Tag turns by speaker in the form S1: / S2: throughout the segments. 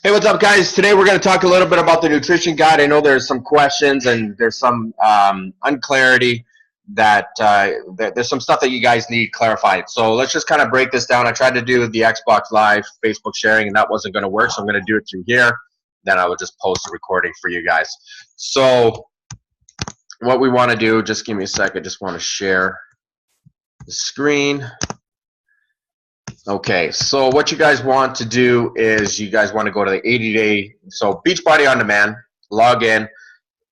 S1: Hey, what's up, guys? Today we're going to talk a little bit about the nutrition guide. I know there's some questions and there's some unclarity that there's some stuff that you guys need clarified. So let's just kind of break this down. I tried to do the Xbox Live Facebook sharing and that wasn't going to work, so I'm going to do it through here. Then I will just post a recording for you guys. So what we want to do, just give me a second, just want to share the screen. Okay, so what you guys want to do is you guys want to go to the 80-day, so Beachbody On Demand, log in,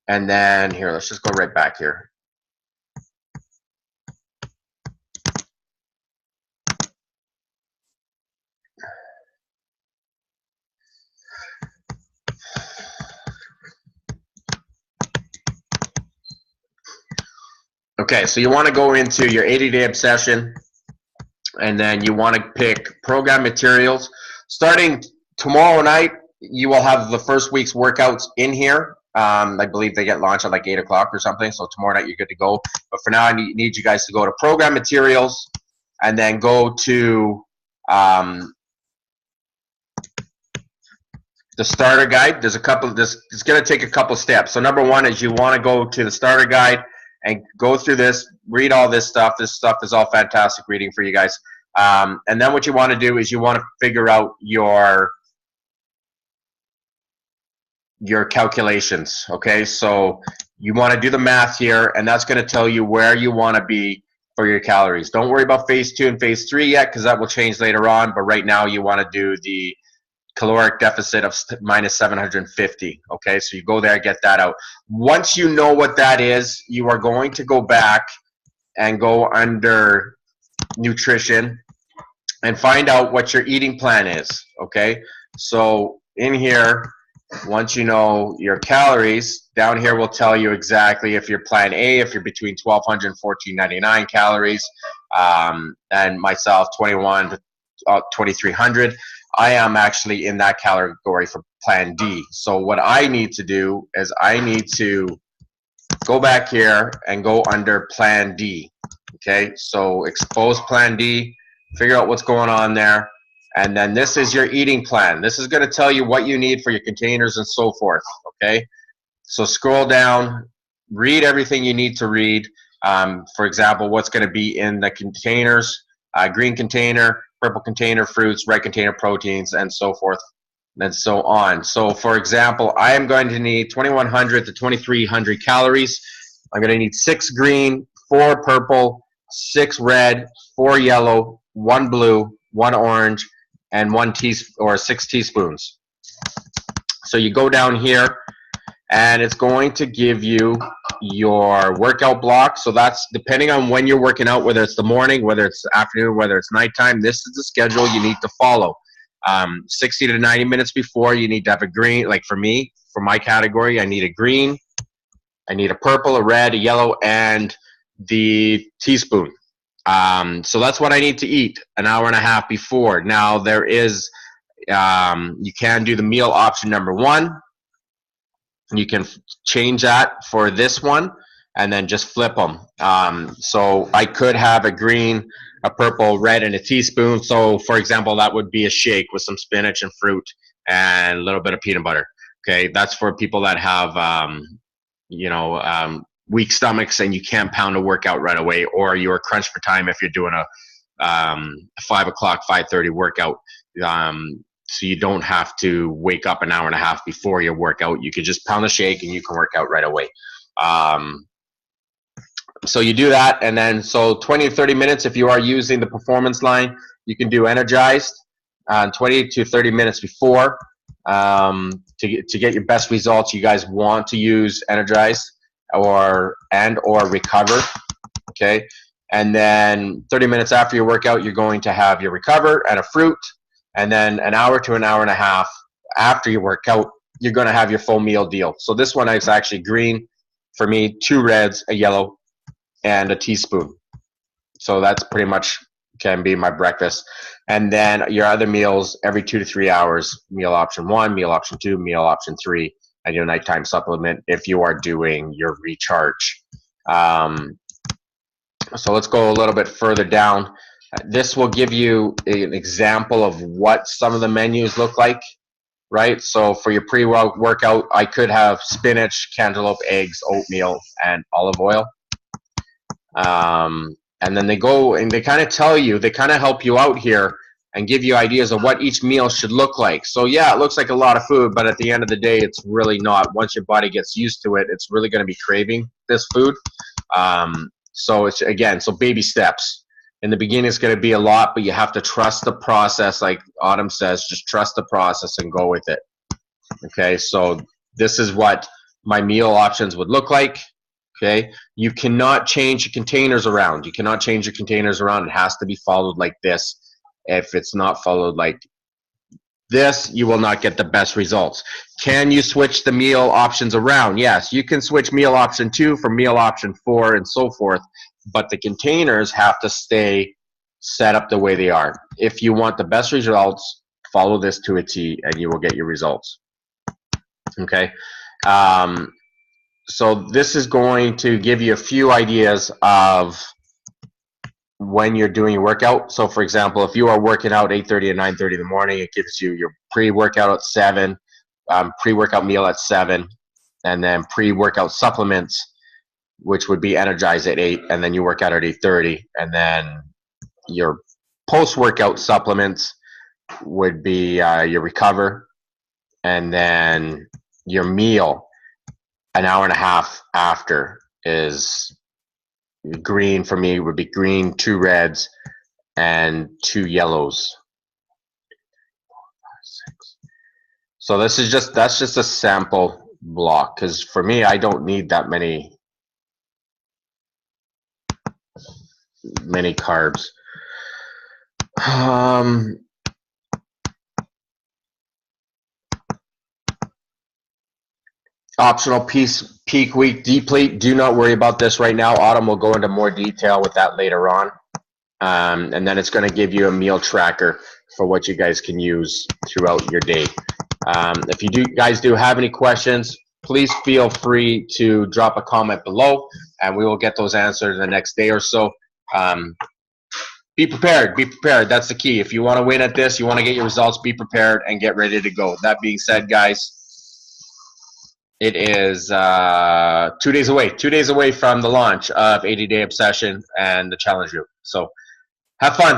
S1: and then here, let's just go right back here. Okay, so you want to go into your 80-day obsession, and then you want to pick program materials. Starting tomorrow night, you will have the first week's workouts in here. I believe they get launched at like 8 o'clock or something, so tomorrow night you're good to go. But for now, I need you guys to go to program materials and then go to the starter guide. There's a couple, it's going to take a couple steps. So number one is you want to go to the starter guide and go through this, read all this stuff. This stuff is all fantastic reading for you guys. And then what you want to do is you want to figure out your calculations, okay? So you want to do the math here, and that's going to tell you where you want to be for your calories. Don't worry about phase 2 and phase 3 yet, because that will change later on, but right now you want to do the caloric deficit of minus 750, okay? So you go there, get that out. Once you know what that is, you are going to go back and go under nutrition and find out what your eating plan is, okay? So in here, once you know your calories, down here will tell you exactly if you're plan A, if you're between 1,200 and 1,499 calories, and myself, 21 to 2,300. I am actually in that category for plan D. So what I need to do is I need to go back here and go under plan D, okay? So expose plan D, figure out what's going on there, and then this is your eating plan. This is going to tell you what you need for your containers and so forth, okay? So scroll down, read everything you need to read. For example, what's going to be in the containers, green container, purple container, fruits, red container, proteins, and so forth and so on. So for example, I am going to need 2,100 to 2,300 calories. I'm going to need 6 green, 4 purple, 6 red, 4 yellow, 1 blue, 1 orange, and 6 teaspoons. So you go down here and it's going to give you your workout block. So that's depending on when you're working out, whether it's the morning, whether it's the afternoon, whether it's nighttime. This is the schedule you need to follow. 60 to 90 minutes before, you need to have a green. Like for me, for my category, I need a green, I need a purple, a red, a yellow, and the teaspoon. So that's what I need to eat an hour and a half before. Now there is, you can do the meal option number 1. You can change that for this one and then just flip them. So I could have a green, a purple, red, and a teaspoon. So for example, that would be a shake with some spinach and fruit and a little bit of peanut butter. Okay, that's for people that have, weak stomachs and you can't pound a workout right away, or you're crunched for time if you're doing a 5 o'clock, 5:30 workout. So you don't have to wake up an hour and a half before your workout. You could just pound a shake and you can work out right away. So you do that, and then so 20 to 30 minutes if you are using the performance line, you can do energized 20 to 30 minutes before. To get your best results, you guys want to use energized or recover, okay? And then 30 minutes after your workout, you're going to have your recover and a fruit. And then an hour to an hour and a half after your workout, you're going to have your full meal deal. So this one is actually green for me, 2 reds, a yellow, and a teaspoon. So that's pretty much can be my breakfast. And then your other meals every 2 to 3 hours, meal option 1, meal option 2, meal option 3, and your nighttime supplement if you are doing your recharge. So let's go a little bit further down. This will give you an example of what some of the menus look like right? So for your pre-workout, I could have spinach, cantaloupe, eggs, oatmeal, and olive oil. And then they go and they kind of tell you, they kind of help you out here and give you ideas of what each meal should look like. So yeah, it looks like a lot of food, but at the end of the day, it's really not. Once your body gets used to it, it's really going to be craving this food. So it's, again, so baby steps. In the beginning, it's going to be a lot, but you have to trust the process. Like Autumn says, just trust the process and go with it. Okay, so this is what my meal options would look like. Okay, you cannot change your containers around. You cannot change your containers around. It has to be followed like this. If it's not followed like this, you will not get the best results. Can you switch the meal options around? Yes, you can switch meal option 2 for meal option 4 and so forth, but the containers have to stay set up the way they are. If you want the best results, follow this to a T and you will get your results. Okay. So this is going to give you a few ideas of when you're doing your workout. So for example, if you are working out 8:30 and 9:30 in the morning, it gives you your pre-workout at 7, pre-workout meal at 7, and then pre-workout supplements, which would be Energize at 8, and then you work out at 8:30, and then your post-workout supplements would be your Recover, and then your meal an hour and a half after is green. For me would be green, 2 reds, and 2 yellows. So this is just, that's just a sample block, because for me, I don't need that many carbs. Optional peak week deplete. Do not worry about this right now. Autumn will go into more detail with that later on. And then it's going to give you a meal tracker for what you guys can use throughout your day. If you guys do have any questions, please feel free to drop a comment below, and we will get those answered in the next day or so. Be prepared. Be prepared. That's the key. If you want to win at this, you want to get your results, be prepared and get ready to go. That being said, guys, it is 2 days away. 2 days away from the launch of 80 Day Obsession and the challenge group. So have fun.